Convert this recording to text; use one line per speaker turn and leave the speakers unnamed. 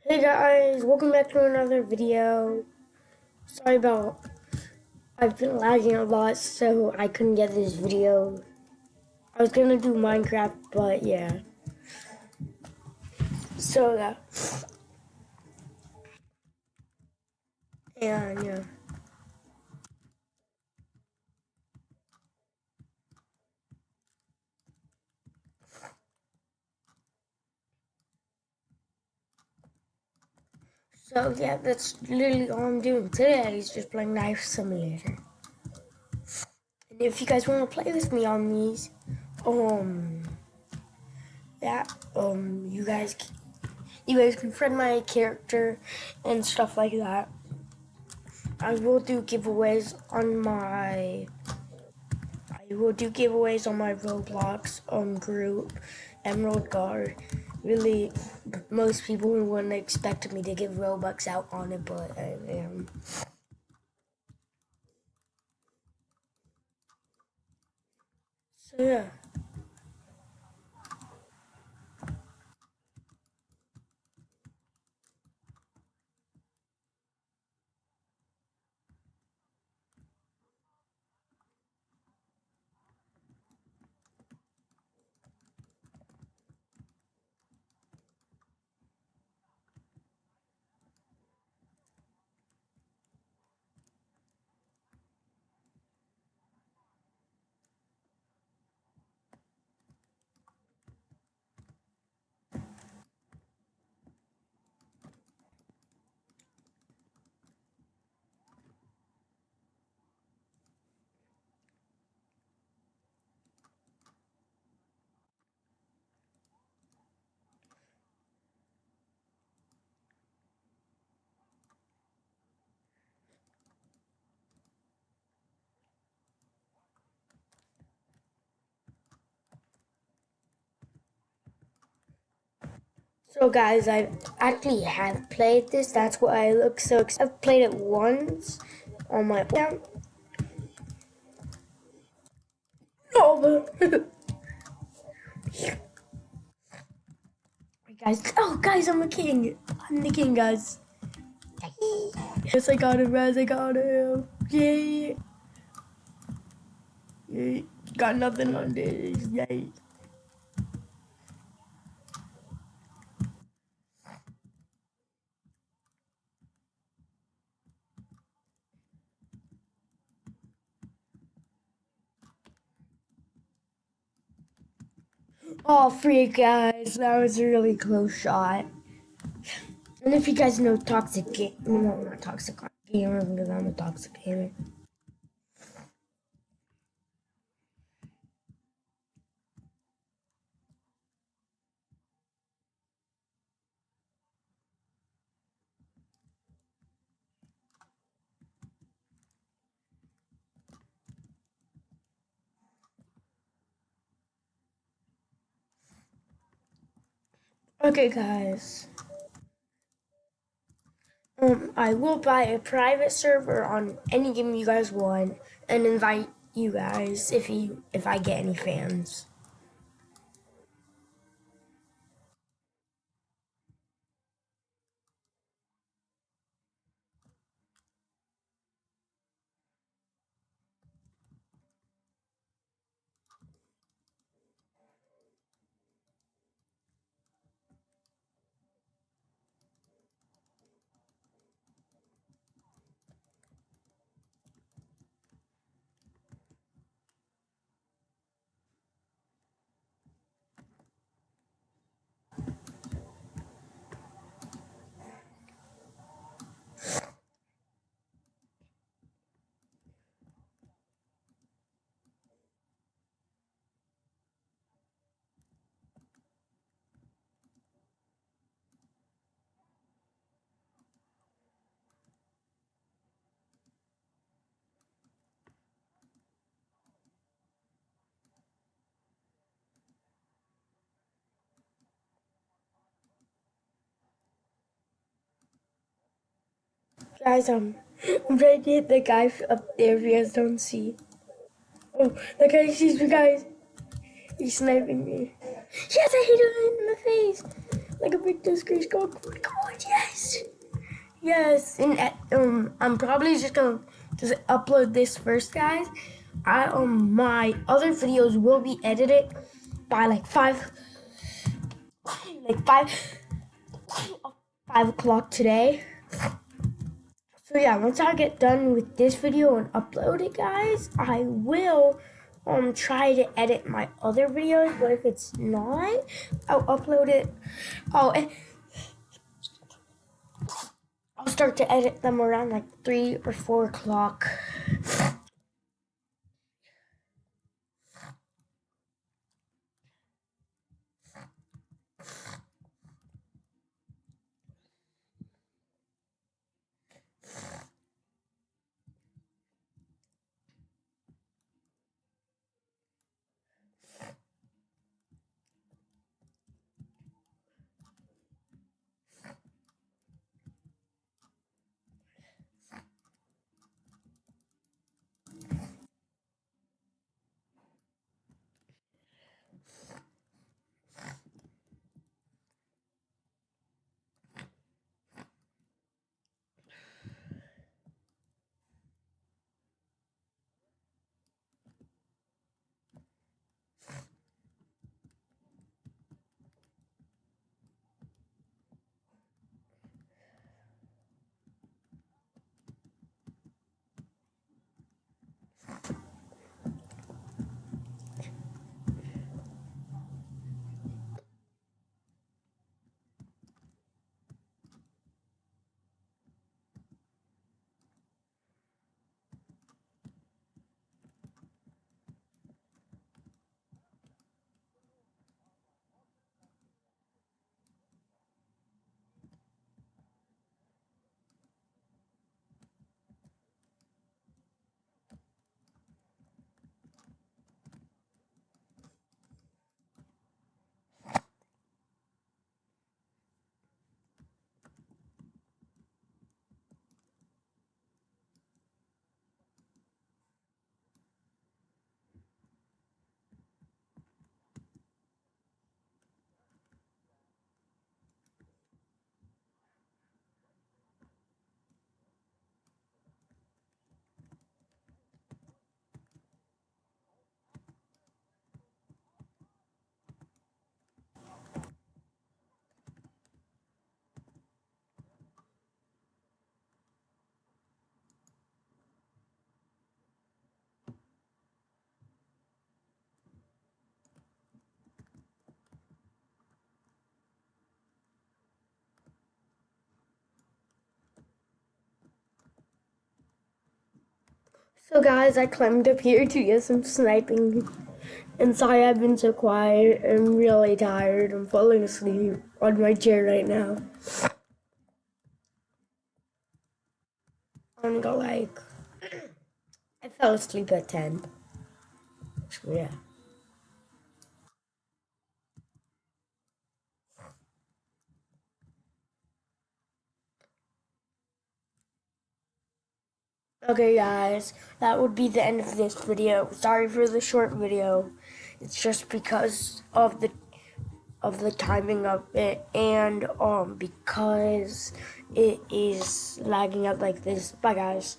Hey guys, welcome back to another video. Sorry about, I've been lagging a lot, so I couldn't get this video. I was gonna do Minecraft, but yeah. So yeah. So yeah, that's literally all I'm doing today is just playing Knife Simulator. And if you guys want to play with me on these, um, yeah, you guys can friend my character and stuff like that. I will do giveaways on my Roblox group, Emerald Guard. Really, most people wouldn't expect me to give Robux out on it, but I am. So yeah. So guys, I actually have played this. That's why I look so excited. I've played it once on my account. No, but guys. Oh, guys, I'm a king. I'm the king, guys. Yes, I got him, guys. I got him. Yay! Yay! Got nothing on this. Yay! Oh, freak, guys. That was a really close shot. And if you guys know Toxic Game, no, not Toxic Gamer, because I'm a Toxic Gamer. Okay, guys. I will buy a private server on any game you guys want and invite you guys if I get any fans. Guys, I'm trying to hit the guy up there if you guys don't see. Oh, the guy sees me, guys. He's sniping me. Yes, I hit him in the face. Like a big disgrace. Go on, go on. yes. Yes, and I'm probably just gonna upload this first, guys. My other videos will be edited by like like 5 o'clock today. So yeah, once I get done with this video and upload it, guys, I will try to edit my other videos. But if it's not, I'll upload it. I'll start to edit them around like 3 or 4 o'clock. So guys, I climbed up here to get some sniping. And sorry I've been so quiet. I'm really tired. I'm falling asleep on my chair right now. I'm gonna go like I fell asleep at 10. So yeah. Okay guys, that would be the end of this video. Sorry for the short video. It's just because of the timing of it and because it is lagging out like this. Bye guys.